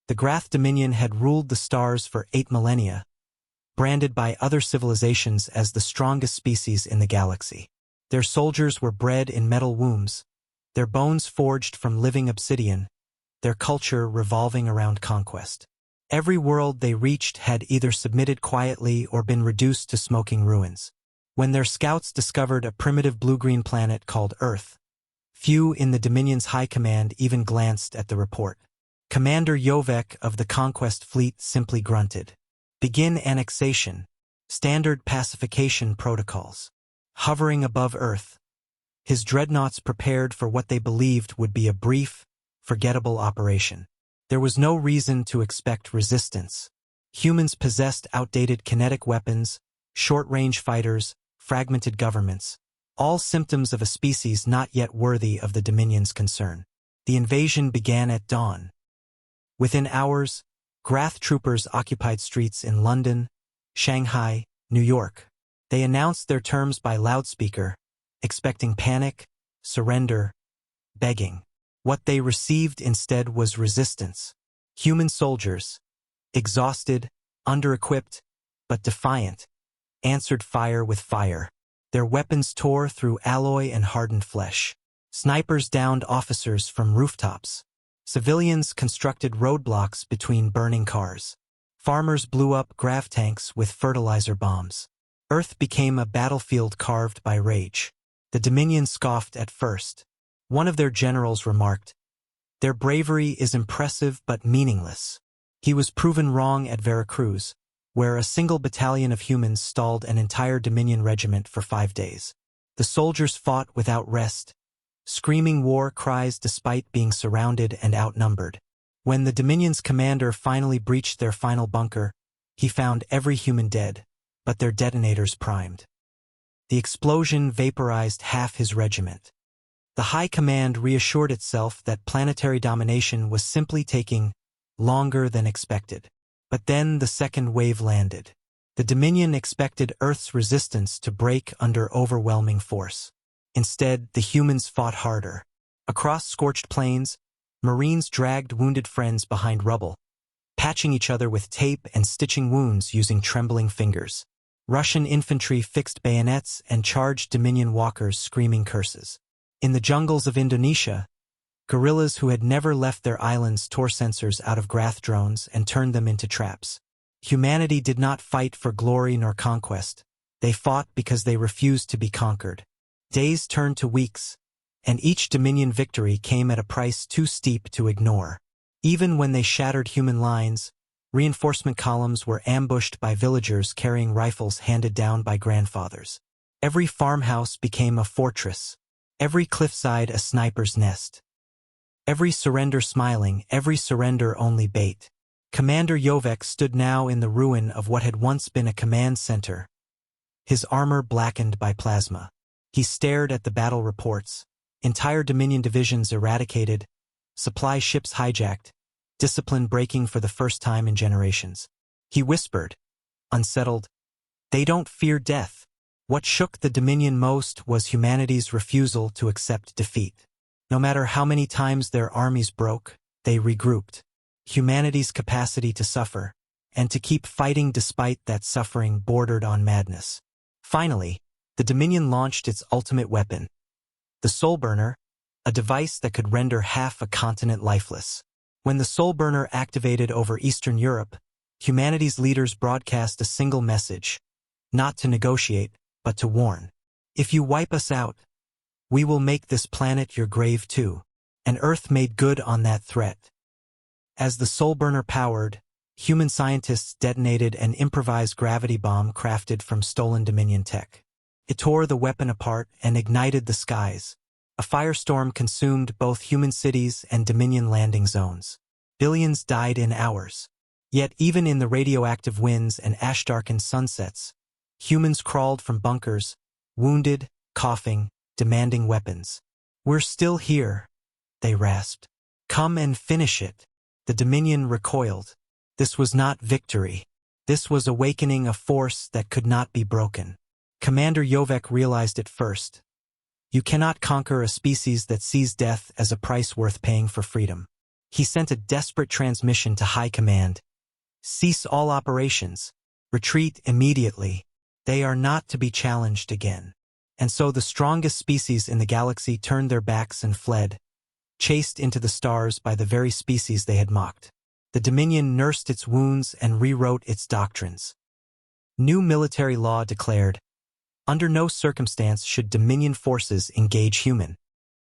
The Grath Dominion had ruled the stars for 8 millennia, branded by other civilizations as the strongest species in the galaxy. Their soldiers were bred in metal wombs, their bones forged from living obsidian, their culture revolving around conquest. Every world they reached had either submitted quietly or been reduced to smoking ruins. When their scouts discovered a primitive blue-green planet called Earth, few in the Dominion's high command even glanced at the report. Commander Yovek of the Conquest Fleet simply grunted. Begin annexation. Standard pacification protocols. Hovering above Earth, his dreadnoughts prepared for what they believed would be a brief, forgettable operation. There was no reason to expect resistance. Humans possessed outdated kinetic weapons, short-range fighters, fragmented governments, all symptoms of a species not yet worthy of the Dominion's concern. The invasion began at dawn. Within hours, Grath troopers occupied streets in London, Shanghai, New York. They announced their terms by loudspeaker, expecting panic, surrender, begging. What they received instead was resistance. Human soldiers, exhausted, under-equipped, but defiant, answered fire with fire. Their weapons tore through alloy and hardened flesh. Snipers downed officers from rooftops. Civilians constructed roadblocks between burning cars. Farmers blew up grav tanks with fertilizer bombs. Earth became a battlefield carved by rage. The Dominion scoffed at first. One of their generals remarked, "Their bravery is impressive but meaningless." He was proven wrong at Veracruz, where a single battalion of humans stalled an entire Dominion regiment for 5 days. The soldiers fought without rest, screaming war cries despite being surrounded and outnumbered. When the Dominion's commander finally breached their final bunker, he found every human dead, but their detonators primed. The explosion vaporized half his regiment. The High Command reassured itself that planetary domination was simply taking longer than expected. But then the second wave landed. The Dominion expected Earth's resistance to break under overwhelming force. Instead, the humans fought harder. Across scorched plains, Marines dragged wounded friends behind rubble, patching each other with tape and stitching wounds using trembling fingers. Russian infantry fixed bayonets and charged Dominion walkers screaming curses. In the jungles of Indonesia, guerrillas who had never left their islands tore sensors out of Grath drones and turned them into traps. Humanity did not fight for glory nor conquest. They fought because they refused to be conquered. Days turned to weeks, and each Dominion victory came at a price too steep to ignore. Even when they shattered human lines, reinforcement columns were ambushed by villagers carrying rifles handed down by grandfathers. Every farmhouse became a fortress, every cliffside a sniper's nest. Every surrender smiling, every surrender only bait. Commander Yovek stood now in the ruin of what had once been a command center, his armor blackened by plasma. He stared at the battle reports, entire Dominion divisions eradicated, supply ships hijacked, discipline breaking for the first time in generations. He whispered, unsettled, "They don't fear death." What shook the Dominion most was humanity's refusal to accept defeat. No matter how many times their armies broke, they regrouped. Humanity's capacity to suffer, and to keep fighting despite that suffering bordered on madness. Finally, the Dominion launched its ultimate weapon, the Soul Burner, a device that could render half a continent lifeless. When the Soul Burner activated over Eastern Europe, humanity's leaders broadcast a single message, not to negotiate, but to warn. If you wipe us out, we will make this planet your grave too. And Earth made good on that threat. As the Soul Burner powered, human scientists detonated an improvised gravity bomb crafted from stolen Dominion tech. It tore the weapon apart and ignited the skies. A firestorm consumed both human cities and Dominion landing zones. Billions died in hours. Yet even in the radioactive winds and ash-darkened sunsets, humans crawled from bunkers, wounded, coughing, demanding weapons. "We're still here," they rasped. "Come and finish it." The Dominion recoiled. This was not victory. This was awakening a force that could not be broken. Commander Yovek realized it first. You cannot conquer a species that sees death as a price worth paying for freedom. He sent a desperate transmission to High Command. Cease all operations. Retreat immediately. They are not to be challenged again. And so the strongest species in the galaxy turned their backs and fled, chased into the stars by the very species they had mocked. The Dominion nursed its wounds and rewrote its doctrines. New military law declared, under no circumstance should Dominion forces engage human.